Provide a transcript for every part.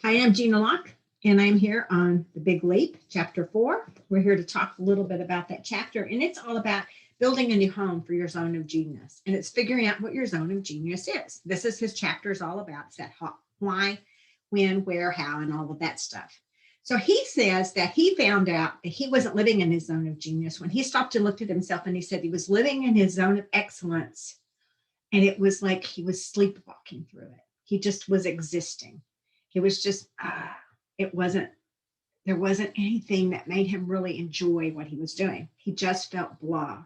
Hi, I'm Jeana Locke, and I'm here on The Big Leap, Chapter 4. We're here to talk a little bit about that chapter, and it's all about building a new home for your zone of genius. And it's figuring out what your zone of genius is. This is his chapter is all about. It's that why, when, where, how, and all of that stuff. So he says that he found out that he wasn't living in his zone of genius when he stopped and looked at himself, and he said he was living in his zone of excellence. And it was like he was sleepwalking through it. He just was existing. It was just, there wasn't anything that made him really enjoy what he was doing. He just felt blah.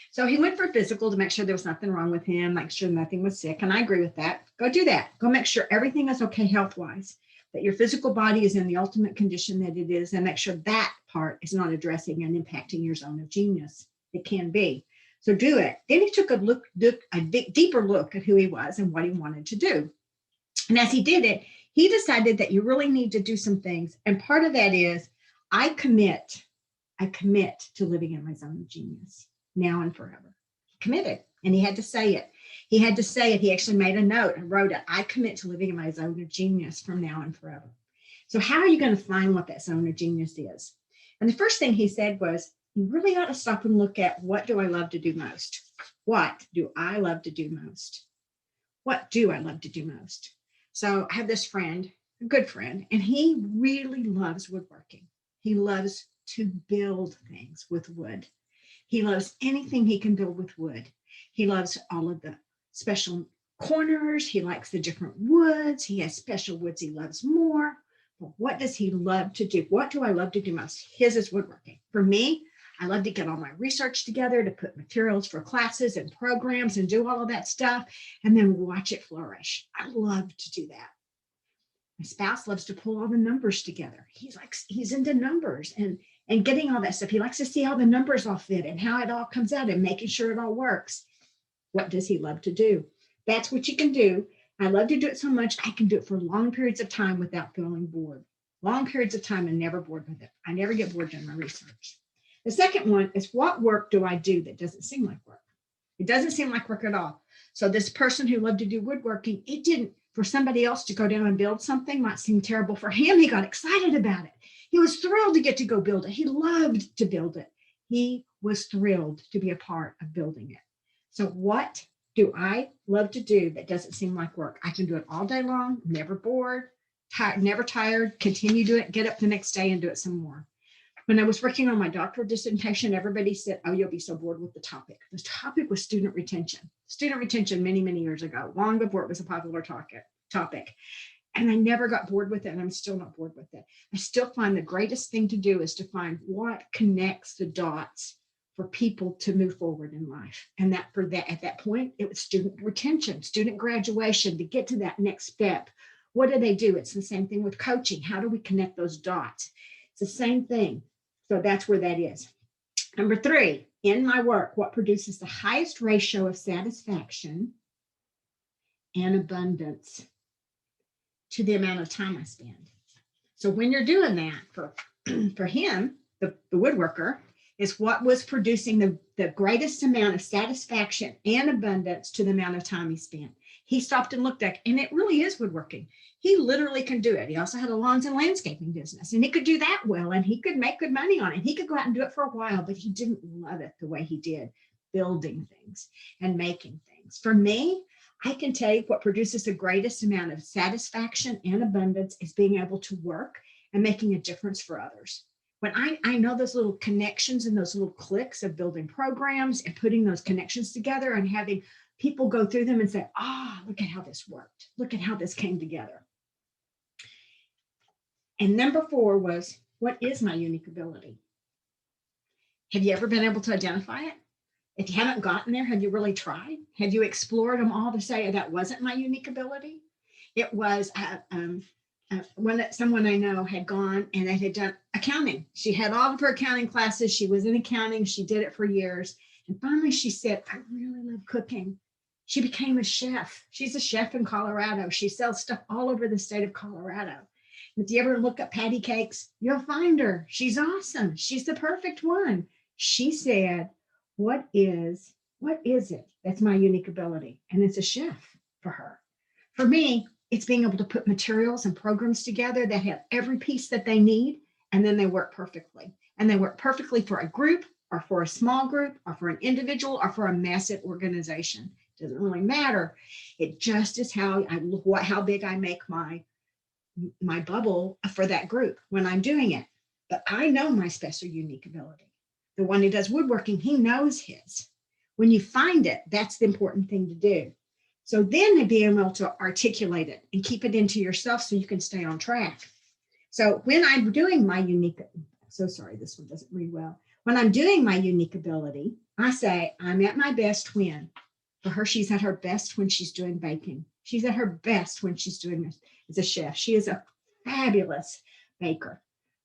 So he went for a physical to make sure there was nothing wrong with him, make sure nothing was sick. And I agree with that. Go do that. Go make sure everything is okay health-wise, that your physical body is in the ultimate condition that it is, and make sure that part is not addressing and impacting your zone of genius. It can be. So do it. Then he took a deeper look at who he was and what he wanted to do. And as he did it, he decided that you really need to do some things. And part of that is I commit to living in my zone of genius now and forever. He committed, and he had to say it. He had to say it. He actually made a note and wrote it. I commit to living in my zone of genius from now and forever. So how are you going to find what that zone of genius is? And the first thing he said was, you really ought to stop and look at, what do I love to do most? What do I love to do most? What do I love to do most? So I have this friend, a good friend, and he really loves woodworking. He loves to build things with wood. He loves anything he can build with wood. He loves all of the special corners. He likes the different woods. He has special woods he loves more. But what does he love to do? What do I love to do most? His is woodworking. For me, I love to get all my research together, to put materials for classes and programs and do all of that stuff, and then watch it flourish. I love to do that. My spouse loves to pull all the numbers together. He's into numbers and getting all that stuff. He likes to see how the numbers all fit and how it all comes out and making sure it all works. What does he love to do? That's what you can do. I love to do it so much, I can do it for long periods of time without feeling bored. Long periods of time and never bored with it. I never get bored doing my research. The second one is, what work do I do that doesn't seem like work? It doesn't seem like work at all. So this person who loved to do woodworking, it didn't, for somebody else to go down and build something might seem terrible. For him, he got excited about it. He was thrilled to get to go build it. He loved to build it. He was thrilled to be a part of building it. So what do I love to do that doesn't seem like work? I can do it all day long, never bored, never tired, continue to do it, get up the next day and do it some more. When I was working on my doctoral dissertation, everybody said, oh, you'll be so bored with the topic. The topic was student retention. Student retention many, many years ago, long before it was a popular topic. And I never got bored with it, and I'm still not bored with it. I still find the greatest thing to do is to find what connects the dots for people to move forward in life. And at that point, it was student retention, student graduation, to get to that next step. What do they do? It's the same thing with coaching. How do we connect those dots? It's the same thing. So that's where that is. Number 3, in my work, what produces the highest ratio of satisfaction and abundance to the amount of time I spend. So when you're doing that for him, the woodworker, is what was producing the greatest amount of satisfaction and abundance to the amount of time he spent. He stopped and looked at, and it really is woodworking. He literally can do it. He also had a lawns and landscaping business, and he could do that well, and he could make good money on it. He could go out and do it for a while, but he didn't love it the way he did building things and making things. For me, I can tell you what produces the greatest amount of satisfaction and abundance is being able to work and making a difference for others. When I know those little connections and those little clicks of building programs and putting those connections together and having people go through them and say, look at how this worked. Look at how this came together. And number 4 was, what is my unique ability? Have you ever been able to identify it? If you haven't gotten there, have you really tried? Have you explored them all to say that wasn't my unique ability? It was someone I know had gone and they had done accounting. She had all of her accounting classes. She was in accounting. She did it for years. And finally she said, I really love cooking. She became a chef. She's a chef in Colorado. She sells stuff all over the state of Colorado. And if you ever look up patty cakes, you'll find her. She's awesome. She's the perfect one. She said, what is it? That's my unique ability. And it's a chef for her. For me, It's being able to put materials and programs together that have every piece that they need, and then they work perfectly. And they work perfectly for a group or for a small group or for an individual or for a massive organization. It doesn't really matter. It just is how big I make my bubble for that group when I'm doing it. But I know my special unique ability. The one who does woodworking, he knows his. When you find it, that's the important thing to do. So then being able to articulate it and keep it into yourself so you can stay on track. So when I'm doing my unique, so sorry, this one doesn't read well. When I'm doing my unique ability, I say, I'm at my best when. For her, she's at her best when she's doing baking. She's at her best when she's doing this as a chef. She is a fabulous baker.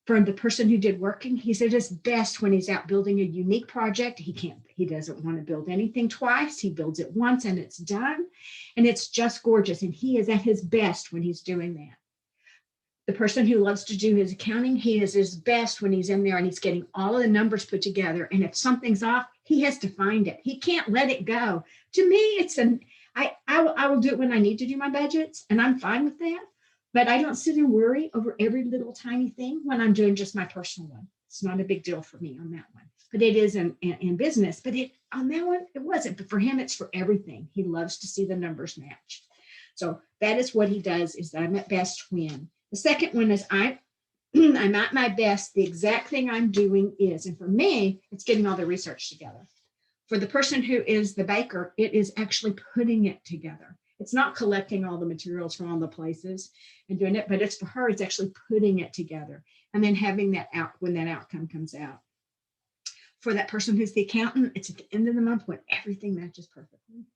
For the person who did working, he's at his best when he's out building a unique project. He doesn't want to build anything twice. He builds it once and it's done. And it's just gorgeous. And he is at his best when he's doing that. The person who loves to do his accounting, he is his best when he's in there and he's getting all of the numbers put together. And if something's off, he has to find it. He can't let it go. To me, I will do it when I need to do my budgets, and I'm fine with that. But I don't sit and worry over every little tiny thing when I'm doing just my personal one. It's not a big deal for me on that one. But it is in business. But on that one, it wasn't. But for him, it's for everything. He loves to see the numbers match. So that is what he does, is that I'm at best when. The second one is I'm at my best. The exact thing I'm doing is, and for me, it's getting all the research together. For the person who is the baker, it is actually putting it together. It's not collecting all the materials from all the places and doing it, but it's for her, it's actually putting it together and then having that out when that outcome comes out. For that person who's the accountant, it's at the end of the month when everything matches perfectly.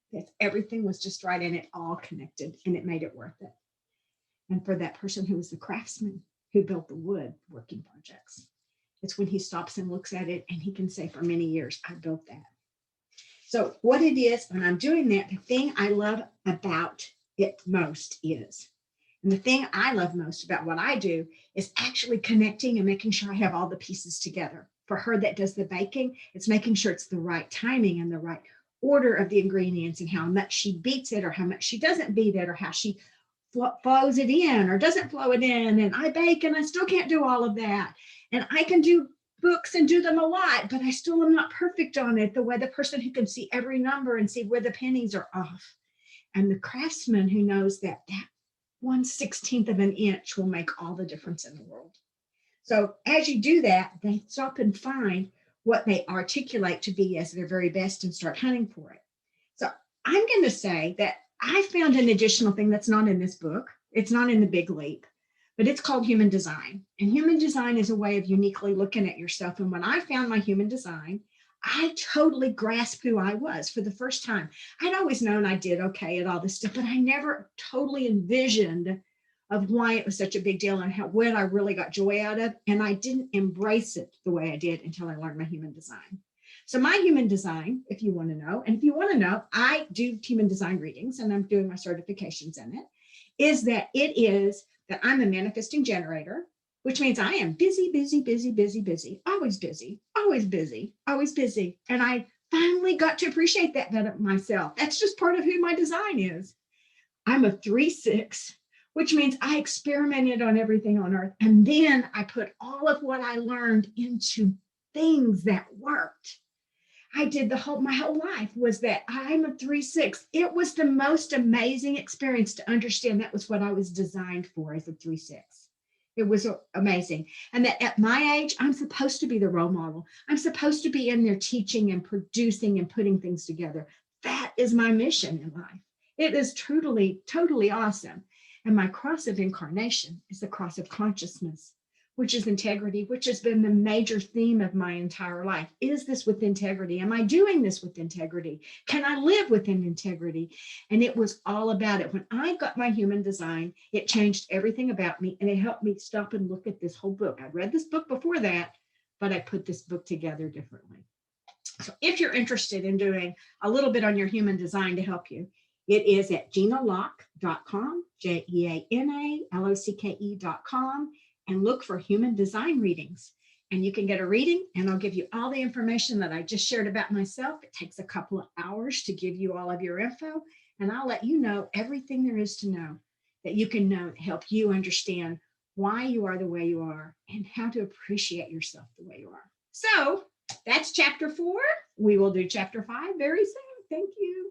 Everything was just right and it all connected and it made it worth it. And for that person who was the craftsman who built the wood working projects, it's when he stops and looks at it and he can say for many years, I built that. So what it is, when I'm doing that, the thing I love about it most is, and the thing I love most about what I do is actually connecting and making sure I have all the pieces together. For her that does the baking, it's making sure it's the right timing and the right order of the ingredients and how much she beats it or how much she doesn't beat it or how she flows it in or doesn't flow it in. And I bake and I still can't do all of that. And I can do books and do them a lot, but I still am not perfect on it, the way the person who can see every number and see where the pennies are off. And the craftsman who knows that 1/16 of an inch will make all the difference in the world. So as you do that, they stop and find what they articulate to be as their very best and start hunting for it. So I'm going to say that I found an additional thing that's not in this book. It's not in the Big Leap, but it's called human design. And human design is a way of uniquely looking at yourself. And when I found my human design, I totally grasped who I was for the first time. I'd always known I did okay at all this stuff, but I never totally envisioned of why it was such a big deal and what I really got joy out of. And I didn't embrace it the way I did until I learned my human design. So my human design, if you want to know, and if you want to know, I do human design readings and I'm doing my certifications in it, is that it is that I'm a manifesting generator, which means I am busy, busy, busy, busy, busy, always busy, always busy, always busy. And I finally got to appreciate that myself. That's just part of who my design is. I'm a 3/6, which means I experimented on everything on earth. And then I put all of what I learned into things that worked. I did my whole life was that I'm a 3/6. It was the most amazing experience to understand that was what I was designed for as a 3/6. It was amazing. And that at my age, I'm supposed to be the role model. I'm supposed to be in there teaching and producing and putting things together. That is my mission in life. It is truly, totally awesome. And my cross of incarnation is the cross of consciousness, which is integrity, which has been the major theme of my entire life. Is this with integrity? Am I doing this with integrity? Can I live within integrity? And it was all about it. When I got my human design, it changed everything about me and it helped me stop and look at this whole book. I read this book before that, but I put this book together differently. So if you're interested in doing a little bit on your human design to help you, it is at jeanalock.com, JeanaLocké.com, and look for human design readings. And you can get a reading and I'll give you all the information that I just shared about myself. It takes a couple of hours to give you all of your info and I'll let you know everything there is to know. that you can know help you understand why you are the way you are and how to appreciate yourself the way you are. So that's chapter 4. We will do chapter 5 very soon. Thank you.